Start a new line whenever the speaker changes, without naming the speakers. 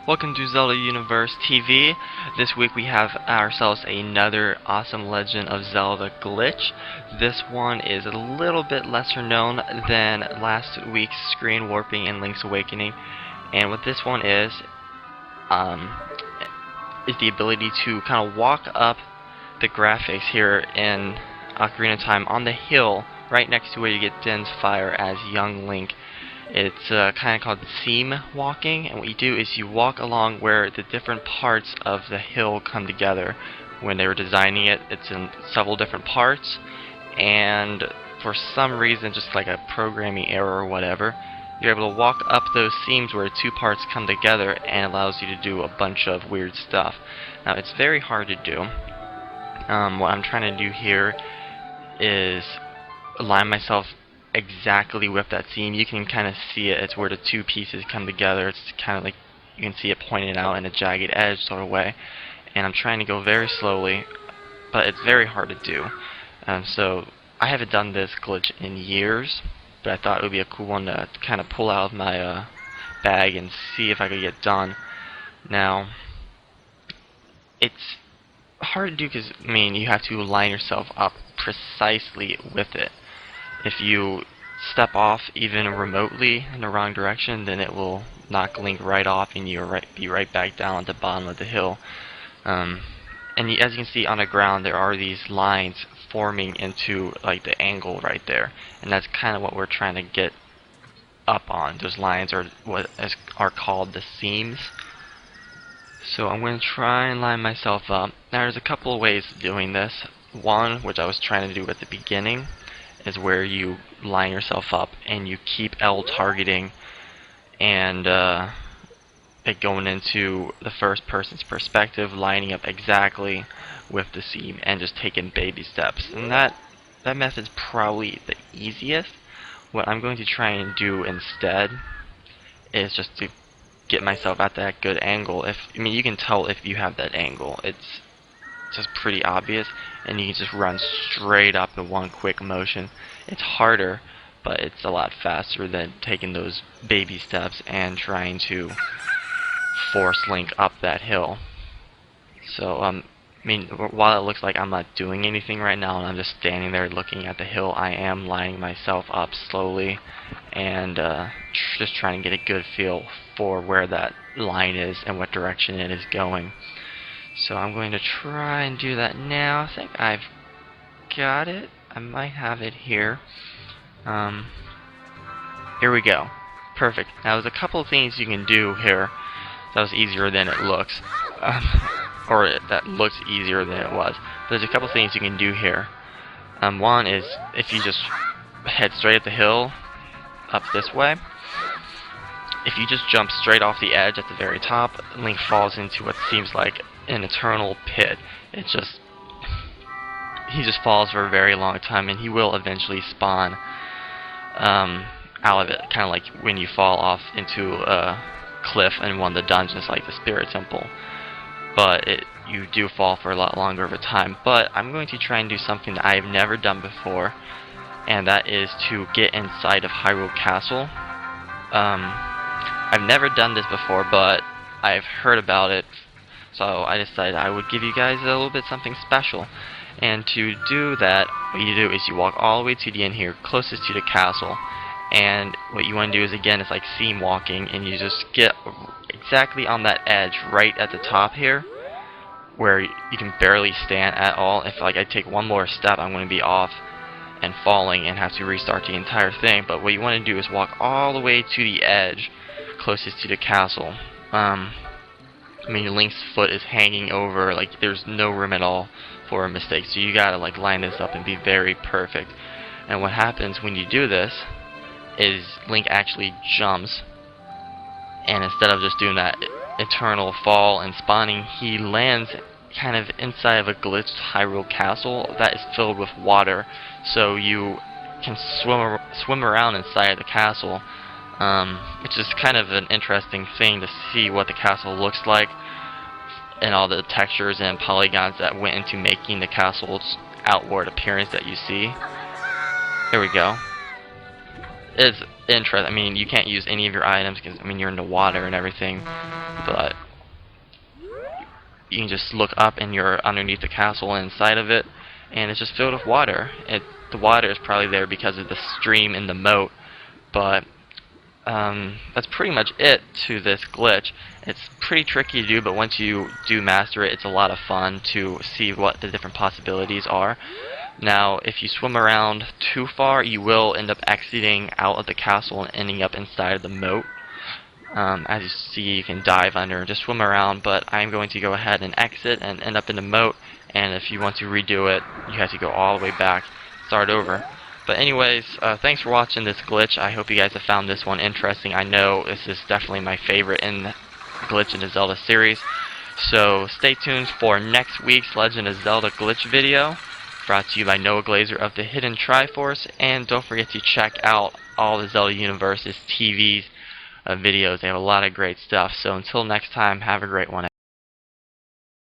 Welcome to Zelda Universe TV. This week we have ourselves another awesome Legend of Zelda glitch. This one is a little bit lesser known than last week's screen warping in Link's Awakening. And what this one is the ability to kind of walk up the graphics here in Ocarina of Time on the hill right next to where you get Din's Fire as young Link. It's kind of called seam walking, and what you do is you walk along where the different parts of the hill come together. When they were designing it, it's in several different parts, and for some reason, just like a programming error or whatever, you're able to walk up those seams where two parts come together, and it allows you to do a bunch of weird stuff. Now, it's very hard to do. What I'm trying to do here is align myself exactly with that seam. You can kind of see it. It's where the two pieces come together. It's kind of like you can see it pointed out in a jagged edge sort of way. And I'm trying to go very slowly, but it's very hard to do. So I haven't done this glitch in years, but I thought it would be a cool one to kind of pull out of my bag and see if I could get done. Now, it's hard to do because, I mean, you have to line yourself up precisely with it. If you step off even remotely in the wrong direction, then it will knock Link right off and you'll be right back down at the bottom of the hill. And as you can see on the ground, there are these lines forming into like the angle right there, and that's kind of what we're trying to get up on. Those lines are what are called the seams. So I'm going to try and line myself up. Now there's a couple of ways of doing this. One, which I was trying to do at the beginning, is where you line yourself up and you keep L targeting and it going into the first person's perspective, lining up exactly with the seam and just taking baby steps. And that method's probably the easiest. What I'm going to try and do instead is just to get myself at that good angle. I mean, you can tell if you have that angle. It's just pretty obvious, and you can just run straight up in one quick motion. It's harder, but it's a lot faster than taking those baby steps and trying to force Link up that hill. So I mean, while it looks like I'm not doing anything right now and I'm just standing there looking at the hill, I am lining myself up slowly and just trying to get a good feel for where that line is and what direction it is going. So I'm going to try and do that now. I think I've got it. I might have it here. Here we go. Perfect. Now there's a couple of things you can do here. That was easier than it looks. Or that looks easier than it was. There's a couple of things you can do here. One is if you just head straight up the hill, up this way. If you just jump straight off the edge at the very top, Link falls into what seems like an eternal pit. He just falls for a very long time, and he will eventually spawn out of it, kind of like when you fall off into a cliff in one of the dungeons like the Spirit Temple. But you do fall for a lot longer of a time. But I'm going to try and do something that I've never done before, and that is to get inside of Hyrule Castle. I've never done this before, but I've heard about it, so I decided I would give you guys a little bit something special. And to do that, what you do is you walk all the way to the end here, closest to the castle, and what you want to do is, again, it's like seam walking, and you just get exactly on that edge right at the top here, where you can barely stand at all. If like I take one more step, I'm going to be off and falling and have to restart the entire thing. But what you want to do is walk all the way to the edge closest to the castle. I mean, Link's foot is hanging over, like there's no room at all for a mistake, so you gotta like line this up and be very perfect. And what happens when you do this is Link actually jumps, and instead of just doing that eternal fall and spawning, he lands kind of inside of a glitched Hyrule Castle that is filled with water, so you can swim around inside of the castle. It's just kind of an interesting thing to see what the castle looks like and all the textures and polygons that went into making the castle's outward appearance that you see. Here we go. it's interesting. I mean, you can't use any of your items because, I mean, you're in the water and everything, but you can just look up and you're underneath the castle inside of it, and it's just filled with water. The water is probably there because of the stream in the moat, but that's pretty much it to this glitch. It's pretty tricky to do, but once you do master it, it's a lot of fun to see what the different possibilities are. Now, if you swim around too far, you will end up exiting out of the castle and ending up inside of the moat. As you see, you can dive under and just swim around, but I'm going to go ahead and exit and end up in the moat, and if you want to redo it, you have to go all the way back, start over. But anyways, thanks for watching this glitch. I hope you guys have found this one interesting. I know this is definitely my favorite in the glitch in the Zelda series. So stay tuned for next week's Legend of Zelda glitch video, brought to you by Noah Glazer of the Hidden Triforce, and don't forget to check out all the Zelda Universe's TV's videos. They have a lot of great stuff. So until next time, have a great one.